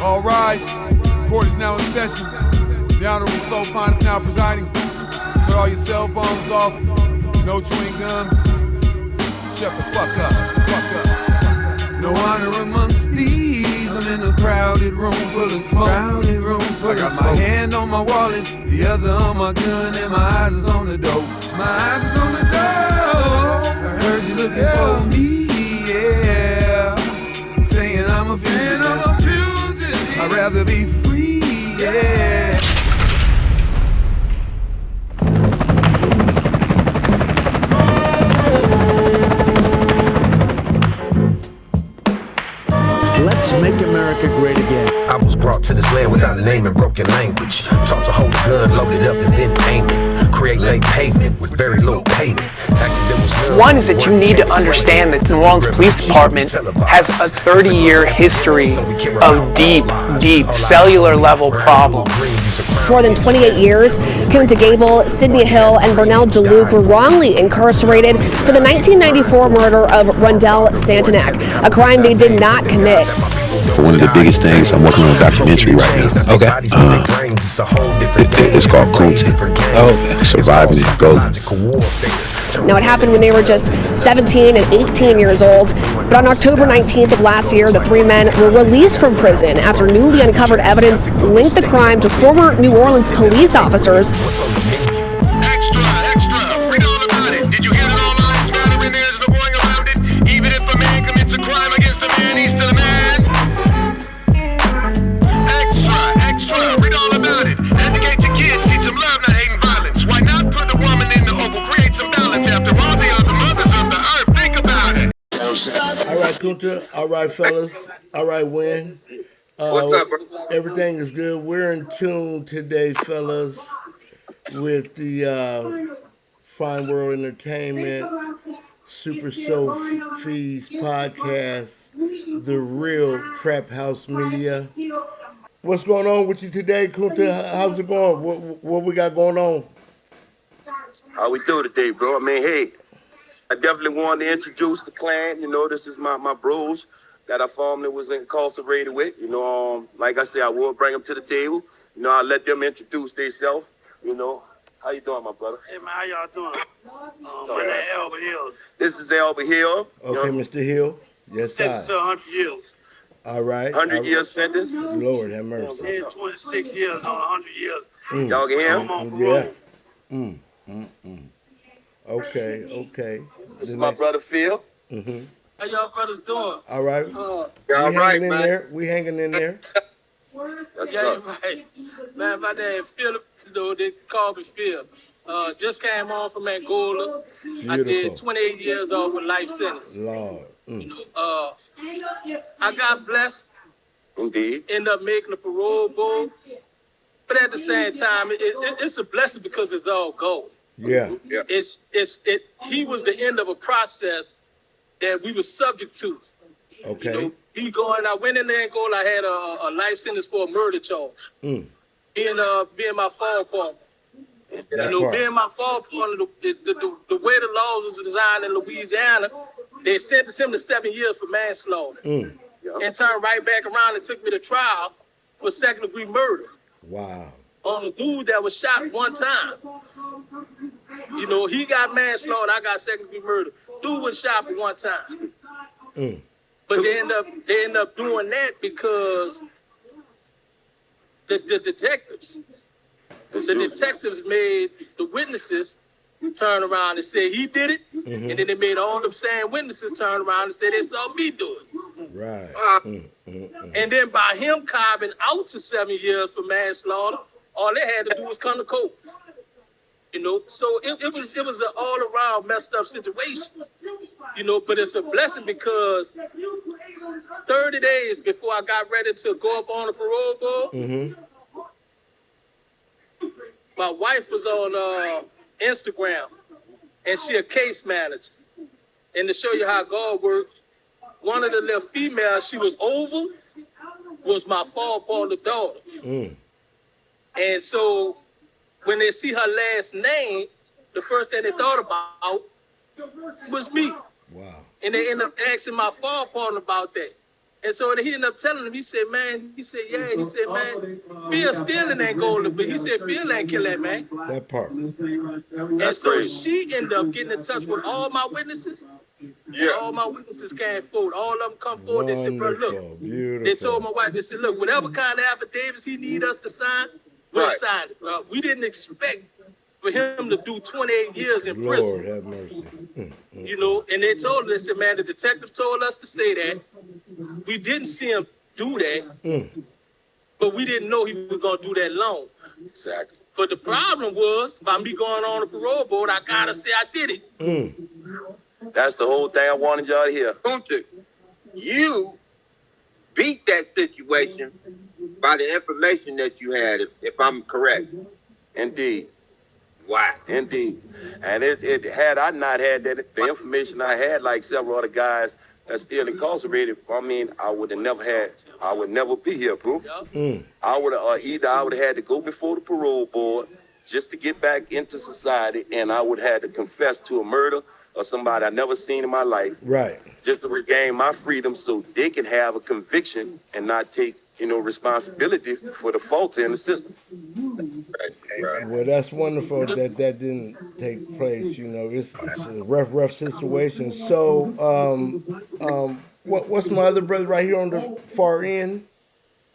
All rise. Court is now in session. The Honorable Soapon is now presiding. Cut all your cell phones off. No chewing gum. Shut the fuck up. No honor amongst thieves. I'm in a crowded room full of smoke. I got my hand on my wallet, the other on my gun, and my eyes is on the dope. My eyes is on the dope. I heard you looking for me, yeah. Saying I'm a fugitive. I'd rather be free, yeah. Let's make America great again. I was brought to this land without a name and broken language. Taught to hold a gun, load it up, and then aim it. Create laid pavement with very little payment. One is that you need to understand that the New Orleans Police Department has a 30-year history of deep cellular level problems. More than 28 years, Kunta Gable, Sidney Hill, and Bernell Jalouk were wrongly incarcerated for the 1994 murder of Rondell Santenac, a crime they did not commit. One of the biggest things, I'm working on a documentary right now. Okay. It's called Kunta. Surviving Angola. Now, it happened when they were just 17 and 18 years old, but on October 19th of last year, the three men were released from prison after newly uncovered evidence linked the crime to former New Orleans police officers. All right, Kunta. All right, fellas. All right, Win. What's up, bro? Everything is good. We're in tune today, fellas, with the Fine World Entertainment, SupaSoPheez Podcast, the real Trap House Media. What's going on with you today, Kunta? How's it going? What we got going on? How we do today, bro? I mean, hey, I definitely wanted to introduce the clan. You know, this is my bros that I formerly was incarcerated with. You know, like I said, I will bring them to the table. You know, I'll let them introduce themselves. You know, how you doing, my brother? Hey, man, how y'all doing? My name is Albert Hills. This is Albert Hill. Okay, Mr. Hill. Yes, sir. Sentenced to 100 years. All right. 100-year sentence. Lord have mercy. Yeah, 26 years on 100 years. Y'all can hear him? I'm on Yeah. Okay. This is my brother Phil. Mm-hmm. How y'all brothers doing? All right. We hanging in there. That's Yeah, you're right. Man, my name Philip, you know, they call me Phil. Just came on from Angola. Beautiful. I did 28 years off a life sentence. Lord. You know, I got blessed. Indeed. Ended up making a parole board. But at the same time, it's a blessing because it's all gold. Yeah. He was the end of a process that we were subject to. Okay. You know, I went in there Angola, I had a life sentence for a murder charge. Being my fall partner. Being my fall partner, the way the laws was designed in Louisiana, they sentenced him to 7 years for manslaughter. And turned right back around and took me to trial for second-degree murder. Wow. On a dude that was shot one time. You know, he got manslaughter, I got second-degree murder. Dude was shot for one time. But they end up doing that because the detectives made the witnesses turn around and say he did it, and then they made all them same witnesses turn around and say they saw me do it. Right. And then by him carving out to 7 years for manslaughter, all they had to do was come to court. You know, so it was an all around messed up situation. You know, but it's a blessing because 30 days before I got ready to go up on the parole board, my wife was on Instagram, and she a case manager. And to show you how God worked, one of the little females she was over was my fall partner daughter. And so when they see her last name, the first thing they thought about was me. Wow. And they ended up asking my fall partner about that. And so he ended up telling him, he said, man, Phil still in Angola, but he said, Phil ain't kill that man. That part. And so she ended up getting in touch with all my witnesses. Yeah. All my witnesses came forward. All of them come forward. They said, bro, look. Beautiful. They told my wife, they said, look, whatever kind of affidavits he need us to sign, we'll sign it. We didn't expect for him to do 28 years in prison. Lord have mercy. You know, and they told us, they said, man, the detective told us to say that. We didn't see him do that, but we didn't know he was going to do that long. Exactly. But the problem was, by me going on the parole board, I got to say I did it. That's the whole thing I wanted y'all to hear. Kunta, you beat that situation by the information that you had, if I'm correct. Indeed. Wow. Indeed. And it had I not had that, the information I had, like several other guys that's still incarcerated, I mean, I would never be here, bro. I would have had to go before the parole board just to get back into society, and I would have had to confess to a murder or somebody I never seen in my life. Right. Just to regain my freedom so they can have a conviction and not take, responsibility for the faults in the system. Right. Well, that's wonderful that didn't take place. It's a rough situation. So, what's my other brother right here on the far end?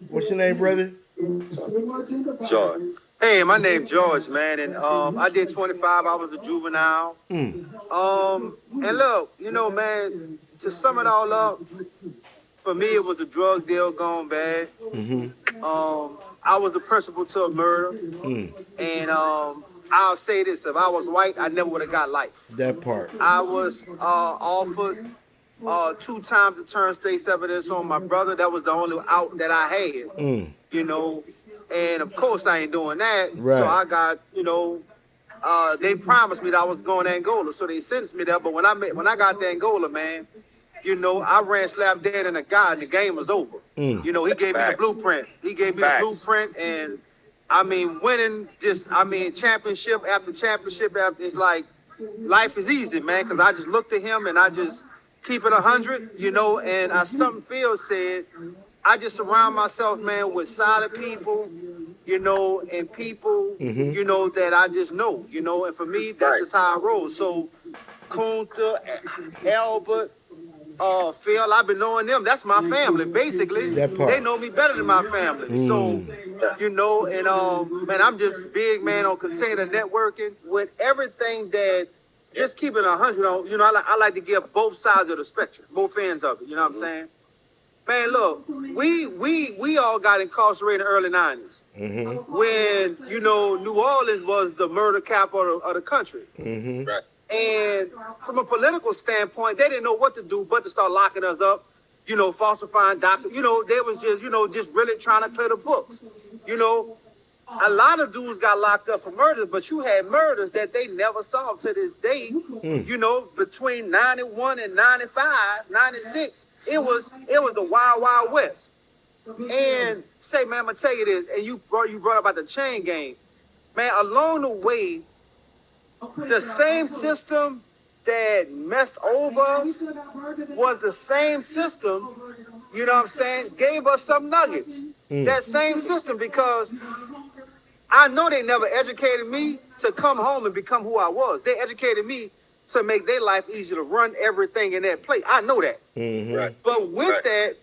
What's your name, brother? George. Hey, my name's George, man, and I did 25. I was a juvenile. And look, man, to sum it all up, for me, it was a drug deal gone bad. I was the principal to a murder, and I'll say this: if I was white, I never would have got life. That part. I was offered 2 times the term state's evidence on my brother. That was the only out that I had. And of course I ain't doing that. Right. So I got, they promised me that I was going to Angola, so they sentenced me there. But when I got to Angola, man, I ran slap dead in a guy, and the game was over. He gave me the blueprint. He gave me the blueprint, and I mean, winning championship after championship after. It's like life is easy, man, because I just looked at him and I just keep it 100, and as something Phil said, I just surround myself, man, with solid people, and people, that I just know, and for me, that's just how I roll. So, Kunta, Albert, Phil, I've been knowing them. That's my family, basically. They know me better than my family. So, and man, I'm just big, man, on container networking with everything that. Just keep it 100 on, I like to give both sides of the spectrum, both ends of it, you know what I'm saying? Man, look, we all got incarcerated in the early 90s when, New Orleans was the murder capital of the country. Right. And from a political standpoint, they didn't know what to do but to start locking us up, falsifying documents. They was just, just really trying to clear the books. A lot of dudes got locked up for murders, but you had murders that they never solved to this day. Between 91 and 95, 96, it was the wild, wild west. And say, man, I'm gonna tell you this, and you brought up about the chain gang. Man, along the way, the same system that messed over us was the same system, gave us some nuggets. That same system, because I know they never educated me to come home and become who I was. They educated me to make their life easier, to run everything in that plate. I know that. Right. But with that,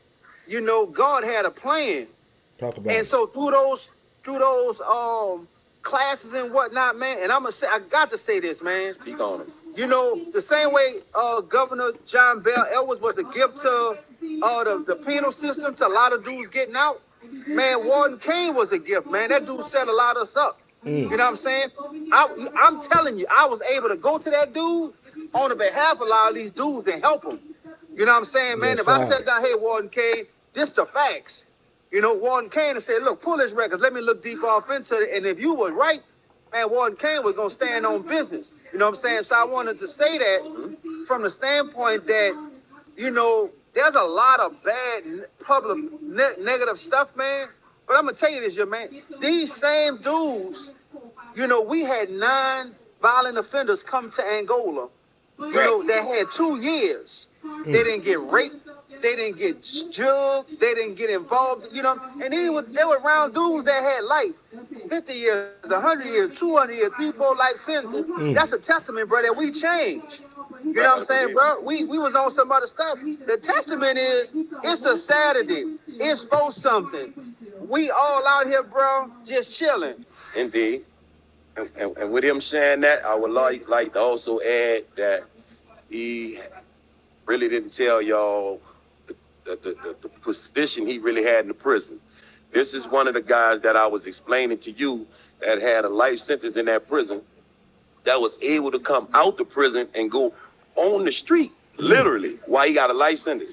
God had a plan. Talk about and so through those classes and whatnot, man, and I got to say this, man. Speak on it. The same way Governor John Bell Edwards was a gift to the penal system to a lot of dudes getting out. Man, Warden Kane was a gift, man. That dude set a lot of us up. You know what I'm saying? I'm telling you, I was able to go to that dude on the behalf of a lot of these dudes and help them. You know what I'm saying, man? If I sat down, hey, Warden Kane, this the facts. Warden Kane and said, look, pull this record. Let me look deep off into it. And if you was right, man, Warden Kane was going to stand on business. You know what I'm saying? So I wanted to say that from the standpoint that, there's a lot of bad public negative stuff, man. But I'm going to tell you this, man. These same dudes, we had 9 violent offenders come to Angola, that had 2 years. They didn't get raped. They didn't get jugged. They didn't get involved, you know. And they were around dudes that had life, 50 years, 100 years, 200 years, 3-4 life sentences. That's a testament, bro, that we changed. You know what I'm saying, bro? We was on some other stuff. The testament is, it's a Saturday. It's for something. We all out here, bro, just chilling. Indeed. And with him saying that, I would like to also add that he really didn't tell y'all the position he really had in the prison. This is one of the guys that I was explaining to you that had a life sentence in that prison that was able to come out the prison and go on the street, literally, while he got a life sentence.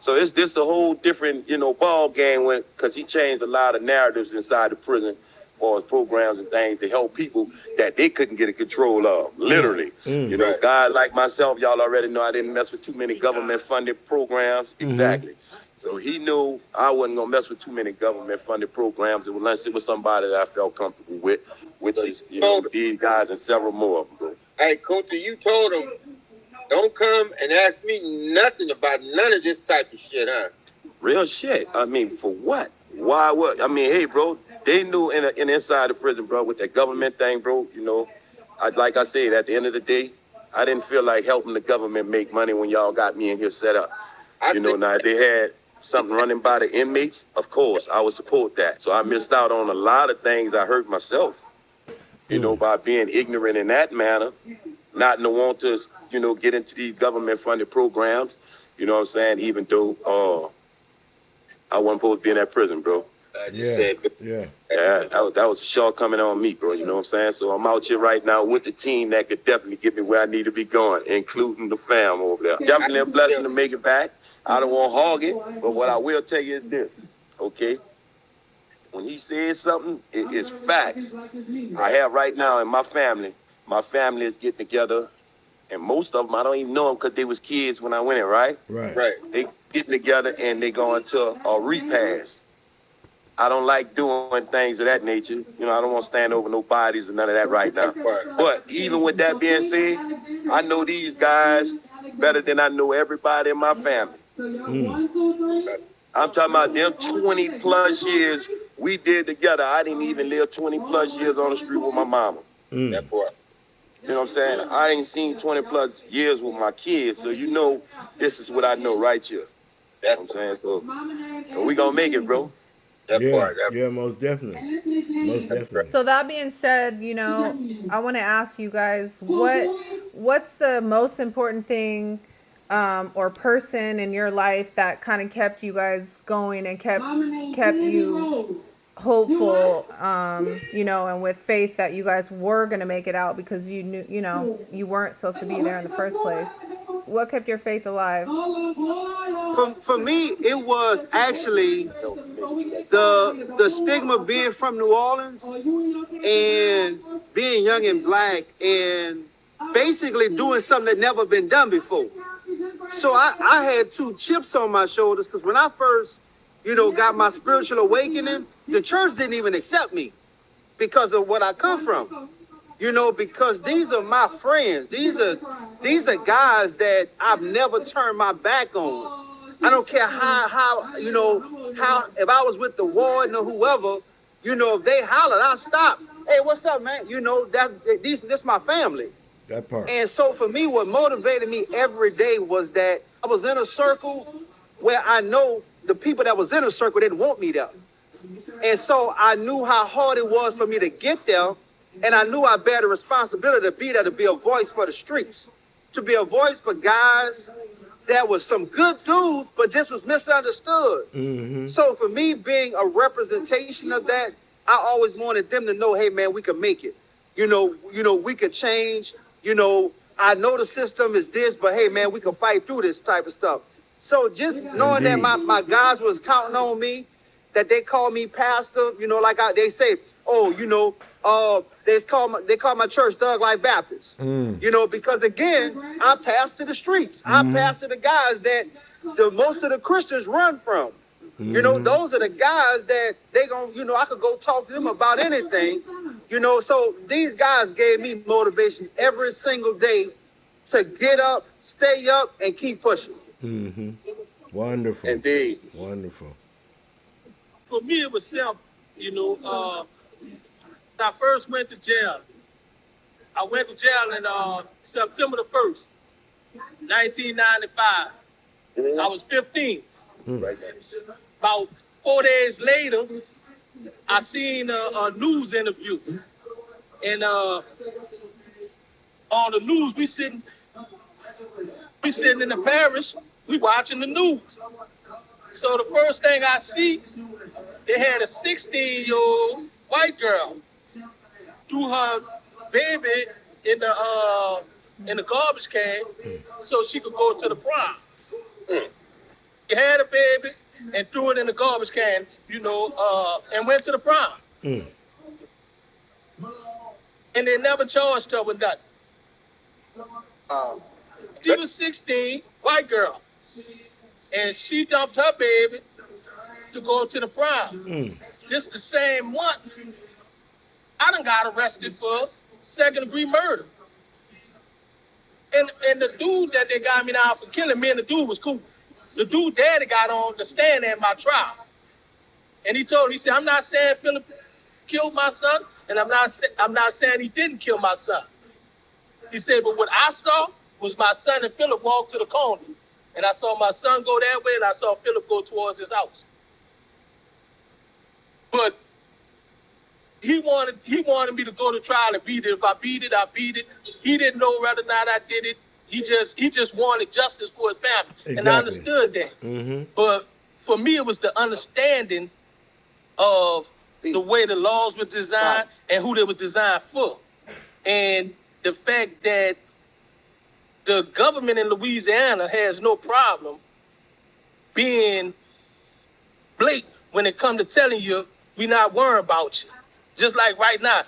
So it's this a whole different, ball game because he changed a lot of narratives inside the prison for his programs and things to help people that they couldn't get a control of, literally. Guys like myself, y'all already know I didn't mess with too many government-funded programs. Exactly. So he knew I wasn't going to mess with too many government-funded programs unless it was somebody that I felt comfortable with, which is, these guys and several more of them, bro. Hey, Kunta, you told him, don't come and ask me nothing about none of this type of shit, huh? Real shit. I mean, for what? Why what? I mean, hey, bro, they knew in inside the prison, bro, with that government thing, bro, like I said, at the end of the day, I didn't feel like helping the government make money when y'all got me in here set up. Now if they had something running by the inmates, of course, I would support that. So I missed out on a lot of things. I hurt myself, by being ignorant in that manner, not to want to, get into these government-funded programs, you know what I'm saying, even though I wasn't supposed to be in that prison, bro. Yeah, that was a shortcoming on me, bro, you know what I'm saying? So I'm out here right now with the team that could definitely get me where I need to be going, including the fam over there. Definitely a blessing to make it back. I don't want to hog it, but what I will tell you is this, okay? When he says something, it's facts. I have right now in my family is getting together, and most of them, I don't even know them because they was kids when I went in, right? Right. They getting together and they going to a repast. I don't like doing things of that nature. I don't want to stand over no bodies and none of that right now. But even with that being said, I know these guys better than I know everybody in my family. I'm talking about them 20 plus years we did together. I didn't even live 20 plus years on the street with my mama. That part. You know what I'm saying? I ain't seen 20 plus years with my kids, so this is what I know right here. That's what I'm saying. So we gonna make it, bro. Yeah, most definitely. So that being said, I want to ask you guys, what's the most important thing or person in your life that kind of kept you guys going and kept you hopeful, and with faith that you guys were going to make it out because you knew, you weren't supposed to be there in the first place? What kept your faith alive? For me, it was actually the stigma being from New Orleans and being young and black and basically doing something that never been done before. So I had two chips on my shoulders because when I first, got my spiritual awakening, the church didn't even accept me because of what I come from. Because these are my friends. These are guys that I've never turned my back on. I don't care how if I was with the warden or whoever, if they hollered, I'll stop. Hey, what's up, man? This my family. That part. And so for me, what motivated me every day was that I was in a circle where I know the people that was in a circle didn't want me there. And so I knew how hard it was for me to get there. And I knew I bear the responsibility to be there, to be a voice for the streets, to be a voice for guys that was some good dudes, but just was misunderstood. So for me, being a representation of that, I always wanted them to know, hey, man, we can make it. We could change. I know the system is this, but hey, man, we can fight through this type of stuff. So just knowing that my guys was counting on me, that they call me pastor, they say, they call my church Thug Life Baptist. Because again, I pastor the streets. I pastor the guys that most of the Christians run from. Those are the guys that they gonna, I could go talk to them about anything. So these guys gave me motivation every single day to get up, stay up, and keep pushing. Mm-hmm. Wonderful. Indeed. Wonderful. For me, it was simple. You know, when I first went to jail, I went to jail in September the 1st, 1995. I was 15. About 4 days later, I seen a news interview. And on the news, we sitting in the parish, we watching the news. So the first thing I see, they had a 16-year-old white girl threw her baby in the garbage can so she could go to the prom. She had a baby and threw it in the garbage can, you know, and went to the prom. And they never charged her with nothing. She was 16, white girl. And she dumped her baby to go to the prom. This the same month, I done got arrested for second-degree murder. And the dude that they got me down for killing me and the dude was cool. The dude daddy got on the stand at my trial. And he told me, he said, I'm not saying Philip killed my son, and I'm not saying he didn't kill my son. He said, but what I saw was my son and Philip walk to the corner. And I saw my son go that way, and I saw Philip go towards his house. But he wanted me to go to trial and beat it. If I beat it, I beat it. He didn't know whether or not I did it. He just wanted justice for his family. Exactly. And I understood that. But for me, it was the understanding of the way the laws were designed and who they were designed for. And the fact that the government in Louisiana has no problem being blatant when it comes to telling you, we not worrying about you. Just like right now,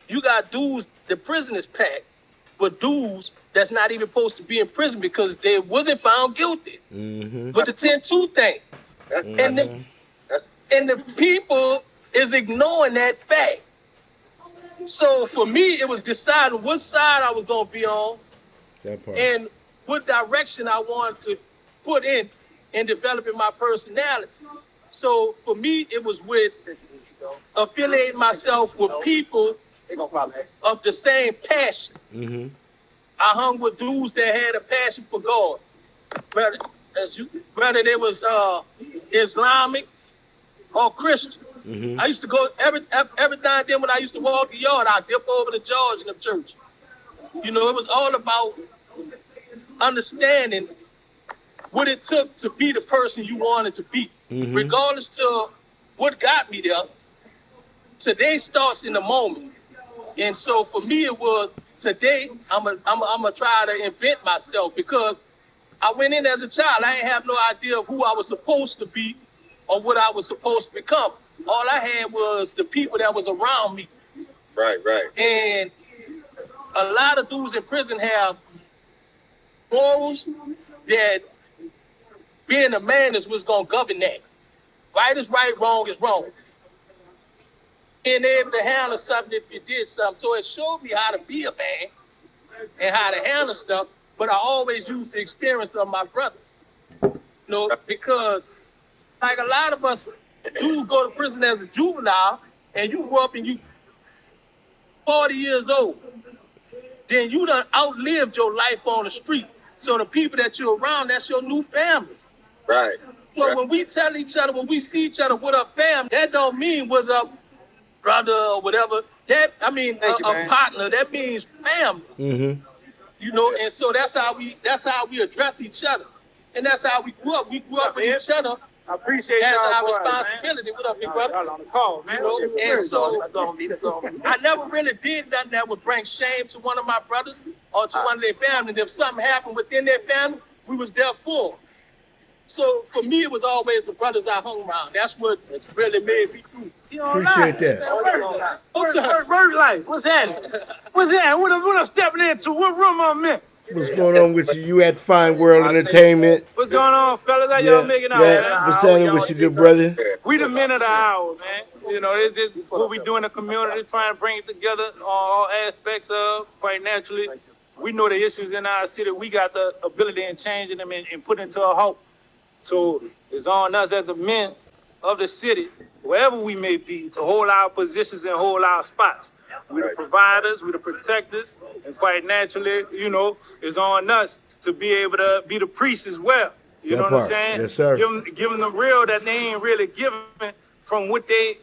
you got dudes, the prison is packed, but dudes that's not even supposed to be in prison because they wasn't found guilty. But the 10-2 thing. And the people is ignoring that fact. So for me, it was deciding what side I was going to be on and what direction I wanted to put in developing my personality. So for me, it was with affiliating myself with people of the same passion. I hung with dudes that had a passion for God, whether they was Islamic or Christian. I used to go every now and then when I used to walk the yard, I'd dip over to George in the church. You know, it was all about understanding what it took to be the person you wanted to be, regardless to what got me there. Today starts in the moment, and so for me, it was today. I'm gonna try to invent myself because I went in as a child. I didn't have no idea of who I was supposed to be or what I was supposed to become. All I had was the people that was around me. Right. And a lot of dudes in prison have morals that being a man is what's going to govern that. Right is right, wrong is wrong. Being able to handle something if you did something. So it showed me how to be a man and how to handle stuff, but I always used the experience of my brothers. You know, because like a lot of us, you go to prison as a juvenile and you grow up and you 40 years old. Then you done outlived your life on the street. So the people that you're around, that's your new family. Right. So when we tell each other, when we see each other, what up, fam, that don't mean what's up, brother, or whatever. That a partner, that means family. You know, and so that's how we address each other. And that's how we grew up. We grew up with each other. I appreciate that's y'all our boys, responsibility. Man. What up, big brother? Y'all on the call, man. You know, and so I never really did nothing that would bring shame to one of my brothers or to one of their family. And if something happened within their family, we was there for them. So for me, it was always the brothers I hung around. That's what really made me do. Appreciate that. Work life. What's happening? What I'm stepping into? What room I'm in? What's going on with you? You at Fine World Entertainment. What's going on, fellas? How y'all making out? What's happening with you, good brother? We the men of the hour, man. You know, this is what we do in the community, trying to bring it together on all aspects of, quite naturally. we know the issues in our city. We got the ability in changing them and put into a halt. So it's on us as the men of the city, wherever we may be, to hold our positions and hold our spots. We're the providers, we're the protectors, and quite naturally, you know, it's on us to be able to be the priests as well. You know what I'm saying? Yes, sir. Give them the real that they ain't really giving from what they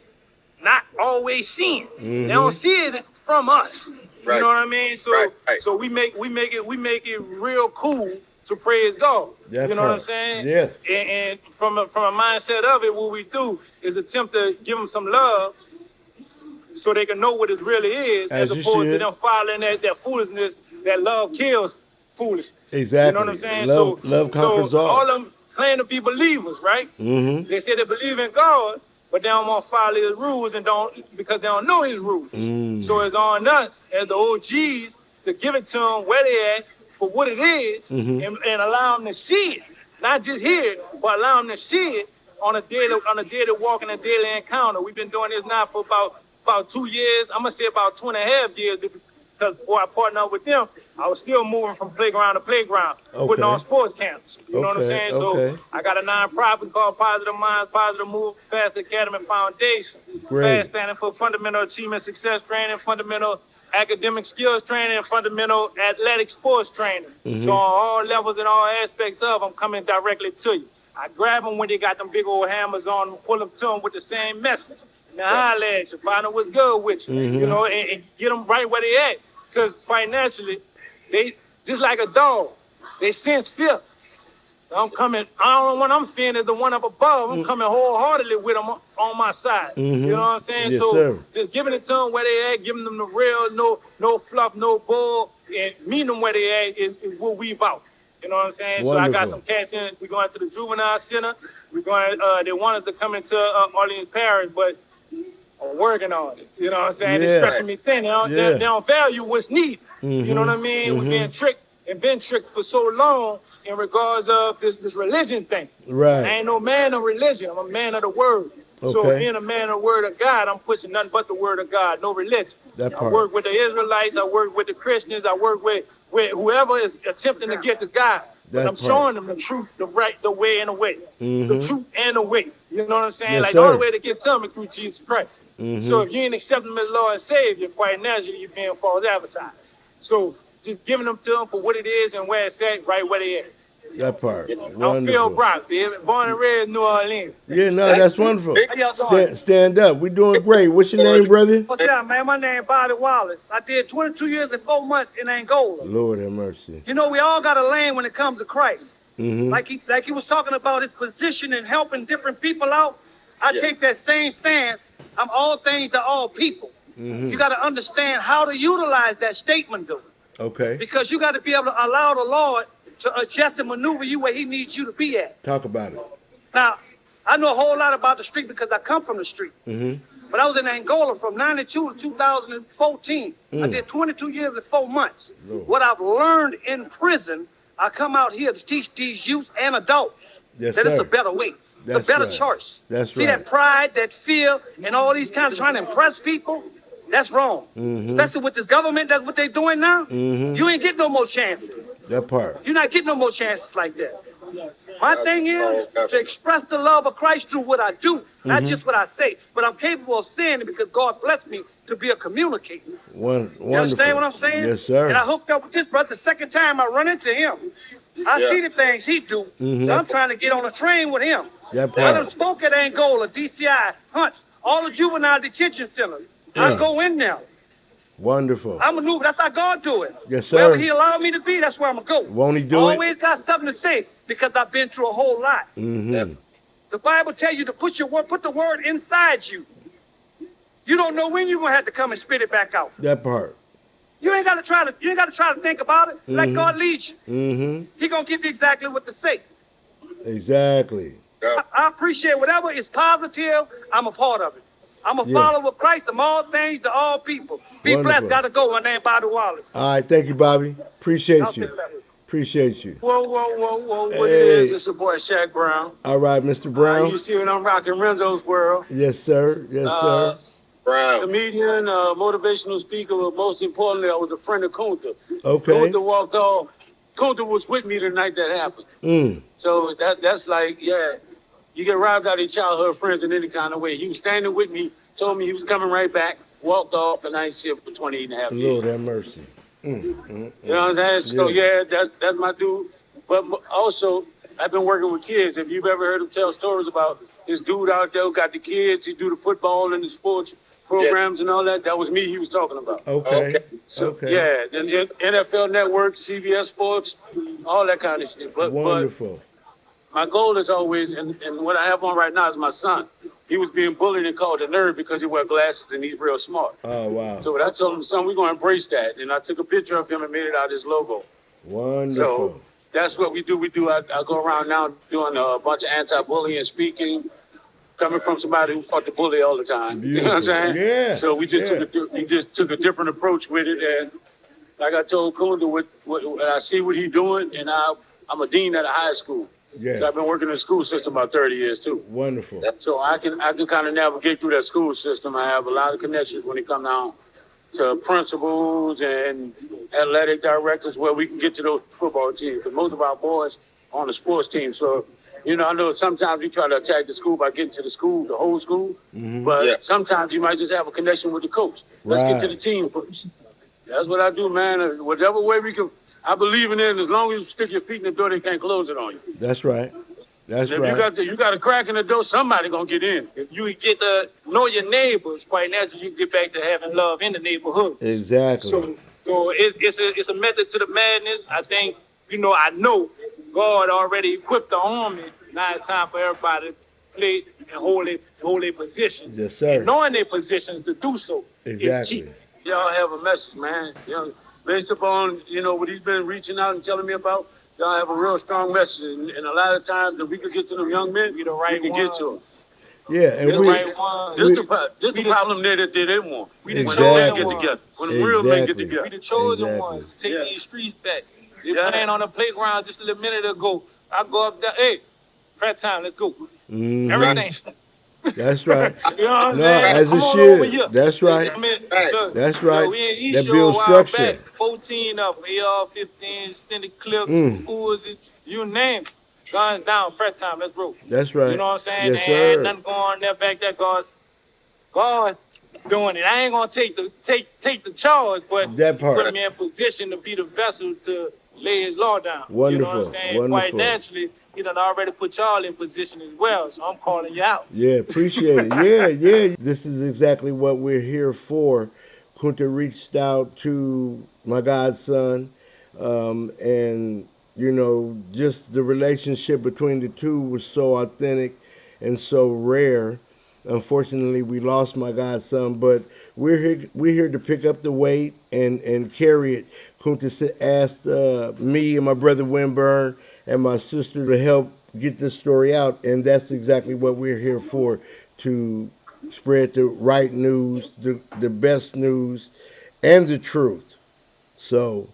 not always seeing. They don't see it from us. You know what I mean? So so we make it real cool to praise God. You know what I'm saying? Yes. And from a mindset of it, what we do is attempt to give them some love so they can know what it really is, as opposed to them following that foolishness. That love kills foolishness. Exactly. You know what I'm saying? Love conquers all. All of them claim to be believers, right? They say they believe in God, but they don't want to follow His rules because they don't know His rules. So it's on us as the OGs to give it to them where they at for what it is, and allow them to see it, not just hear it, but allow them to see it on a daily walk and a daily encounter. We've been doing this now for about 2 years. I'm gonna say about 2.5 years, because before I partnered up with them, I was still moving from playground to playground, putting on sports camps. You know what I'm saying? So I got a nonprofit called Positive Minds, Positive Move, Fast Academy Foundation. Fast standing for fundamental achievement success training, fundamental academic skills training, and fundamental athletic sports training. So on all levels and all aspects of, I'm coming directly to you. I grab them when they got them big old hammers on them, pull them to them with the same message. Now holler at you, find out what's good with you, you know, and get them right where they at. Because quite naturally, they just like a dog, they sense fear. So I'm coming, I don't know what I'm feeling is the one up above. I'm coming wholeheartedly with them on my side. You know what I'm saying? Yes, so sir. just giving it to them where they at, giving them the real, no fluff, no bull, and meeting them where they at is what we about. You know what I'm saying? Wonderful. So I got some cats in. We're going to the juvenile center. We're going. They want us to come into Orleans Parish, but I'm working on it. You know what I'm saying? They're stretching me thin. They don't value what's needed. You know what I mean? We've been tricked and been tricked for so long in regards of this religion thing. Right. I ain't no man of religion. I'm a man of the word. So being a man of the word of God, I'm pushing nothing but the word of God, no religion. I work with the Israelites. I work with the Christians. I work with whoever is attempting to get to God. But I'm showing them the truth, the right, the way, and the way. The truth and the way. You know what I'm saying? Yes, like sir. the only way to get to me through Jesus Christ. So if you ain't accepting him as Lord and Savior, quite naturally you're being false advertised. So just giving them to them for what it is and where it's at, right where they at. That part. I'm Phil Brock, baby. Born and raised in New Orleans. Yeah, no, that's wonderful. How y'all doing? Stand up. We're doing great. What's your name, brother? What's up, man? My name is Bobby Wallace. I did 22 years and 4 months in Angola. Lord have mercy. You know, we all got a lane when it comes to Christ. Like he was talking about his position in helping different people out. I take that same stance. I'm all things to all people. You got to understand how to utilize that statement, though. Okay. Because you got to be able to allow the Lord to adjust and maneuver you where he needs you to be at. Talk about it. Now, I know a whole lot about the street because I come from the street. But I was in Angola from 92 to 2014. I did 22 years and 4 months. What I've learned in prison, I come out here to teach these youth and adults that it's a better way. It's a better choice. That's See that pride, that fear, and all these kinds of trying to impress people? That's wrong. Especially with this government, that's what they're doing now. You ain't getting no more chances. That part. You're not getting no more chances like that. My thing is to express the love of Christ through what I do, not just what I say. But I'm capable of saying it because God blessed me to be a communicator. Wonderful. You understand what I'm saying? Yes, sir. And I hooked up with this brother the second time I run into him. I see the things he do. I'm trying to get on a train with him. That I done part. spoke at Angola, DCI, Hunts, all the juvenile detention centers. I go in there. Wonderful. I maneuver. That's how God do it. Yes, sir. Wherever he allowed me to be, that's where I'm going to go. Won't he do I it? always got something to say because I've been through a whole lot. The Bible tell you to put the word inside you. You don't know when you're going to have to come and spit it back out. That part. You ain't got to try to think about it. Let God lead you. He going to give you exactly what to say. Exactly. I appreciate whatever is positive, I'm a part of it. I'm a follower of Christ. I'm all things to all people. Be blessed. Gotta go. My name Bobby Wallace. All right. Thank you, Bobby. Appreciate you. Appreciate you. Whoa. What it is? It's your boy Shaq Brown. All right, Mr. Brown. You see when I'm rocking Renzo's world. Yes, sir. Yes, sir. comedian, motivational speaker, but most importantly, I was a friend of Kunta. Okay. Kunta walked off. Kunta was with me the night that happened. So that's like, yeah, you get robbed out of your childhood friends in any kind of way. He was standing with me, told me he was coming right back, walked off, and I ain't see him for 28 and a half years. Lord have mercy. You know what I'm saying? So, yeah, that's my dude. But also, I've been working with kids. If you've ever heard him tell stories about this dude out there who got the kids, he do the football and the sports programs and all that, that was me he was talking about. Okay. So, yeah, and NFL Network, CBS Sports, all that kind of shit. Wonderful. But my goal is always, and what I have on right now is my son. He was being bullied and called a nerd because he wear glasses and he's real smart. Oh, wow. So I told him, son, we're going to embrace that. And I took a picture of him and made it out his logo. Wonderful. So that's what we do. I go around now doing a bunch of anti-bullying speaking, coming from somebody who fought the bully all the time. Beautiful. You know what I'm saying? Yeah. So we just took a different approach with it. And like I told Kunta, what I see what he's doing, and I'm a dean at a high school. Yes. So I've been working in the school system about 30 years too. Wonderful. So I can kind of navigate through that school system. I have a lot of connections when it comes down to principals and athletic directors where we can get to those football teams. Because most of our boys are on the sports team. So, you know, I know sometimes we try to attack the school by getting to the school, the whole school. But sometimes you might just have a connection with the coach. Let's get to the team first. That's what I do, man. Whatever way we can. I believe in it, and as long as you stick your feet in the door, they can't close it on you. That's right. That's if right. You got a crack in the door, somebody gonna get in. If you get to know your neighbors, quite naturally, you get back to having love in the neighborhood. Exactly. So it's a method to the madness. I think, I know God already equipped the army. Now it's time for everybody to play and hold their positions. Yes, sir. And knowing their positions to do so. Exactly. Is key. Y'all have a message, man. Based upon, what he's been reaching out and telling me about, y'all have a real strong message. And a lot of times that we could get to them young men, we can get to them. Yeah, and This the problem that they didn't want. We the Exactly. chosen get together. When the real men get together. We the chosen ones to take these streets back. They're playing on the playground just a little minute ago. I go up there, hey, prep time, let's go. Everything stopped. That's right. You know what I'm No, saying? as Come it on should. over here. That's right. That's right. We in East That Shore builds a while structure. back, 14 of them, AR-15, extended clips, Uzis, you name it. Guns down, prep time, let's roll. That's right. You know what I'm saying? Yes, Ain't sir. nothing going on there back there, God doing it. I ain't gonna take the charge, but That part. put me in position to be the vessel to lay his law down. Wonderful. You know what I'm saying? Wonderful. Quite naturally, he done already put y'all in position as well, so I'm calling you out. Yeah, appreciate it. Yeah. This is exactly what we're here for. Kunta reached out to my godson, and just the relationship between the two was so authentic and so rare. Unfortunately, we lost my godson, but we're here to pick up the weight and carry it. Kunta asked me and my brother Winburn and my sister to help get this story out, and that's exactly what we're here for, to spread the right news, the best news, and the truth. So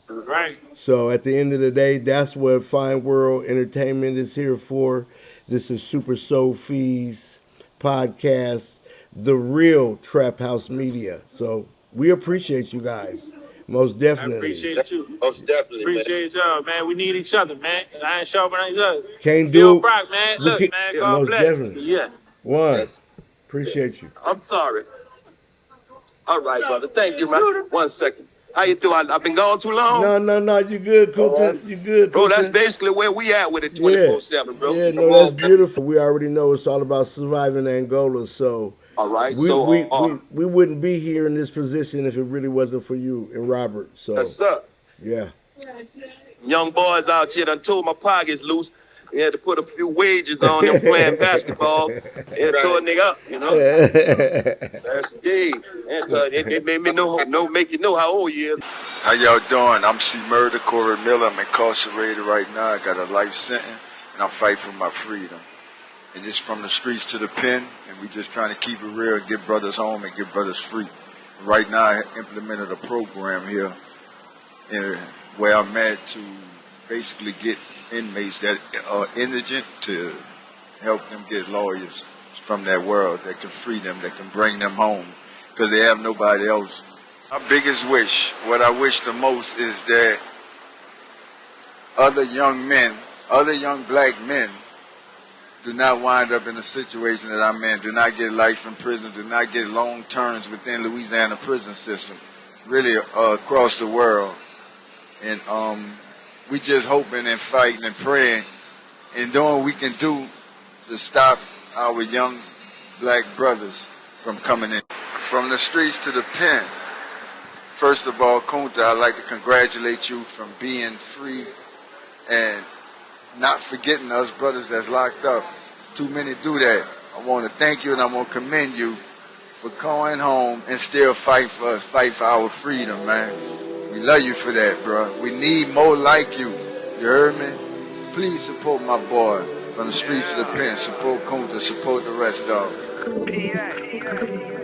at the end of the day, that's what Fine World Entertainment is here for. This is SupaSoPheez Podcast, the real Trap House Media. So we appreciate you guys. Most definitely. I appreciate you. Most definitely, Appreciate y'all, man. We need each other, man. I ain't sharpening each other. Can't Phil do Brock, man. Look, man. God most bless. definitely. Yeah. One. Appreciate you. I'm sorry. All right, brother. Thank you, man. 1 second. How you doing? I've been gone too long? No. You good, Kunta? You good, Bro, Kunta? that's basically where we at with it 24/7, bro. Yeah, no, that's beautiful. We already know it's all about surviving Angola, so all right. We wouldn't be here in this position if it really wasn't for you and Robert. So yes, sir. Yeah. Young boys out here done tore my pockets loose. We had to put a few wages on them playing basketball. And tore a nigga up, That's gay. It made me make you know how old you is. How y'all doing? I'm C. Murder, Corey Miller. I'm incarcerated right now. I got a life sentence, and I'm fighting for my freedom. And it's from the streets to the pen, and we just trying to keep it real, get brothers home and get brothers free. Right now, I implemented a program here where I'm at to basically get inmates that are indigent to help them get lawyers from that world that can free them, that can bring them home because they have nobody else. My biggest wish, what I wish the most, is that other young men, other young black men, do not wind up in the situation that I'm in, do not get life in prison, do not get long terms within Louisiana prison system, really across the world. And we just hoping and fighting and praying and doing what we can do to stop our young black brothers from coming in. From the streets to the pen, first of all, Kunta, I'd like to congratulate you from being free and not forgetting us brothers that's locked up. Too many do that. I want to thank you and I want to commend you for going home and still fight for us, fight for our freedom, man. We love you for that, bro. We need more like you. You heard me? Please support my boy from the streets to the pen. Support Kunta, support the rest of them.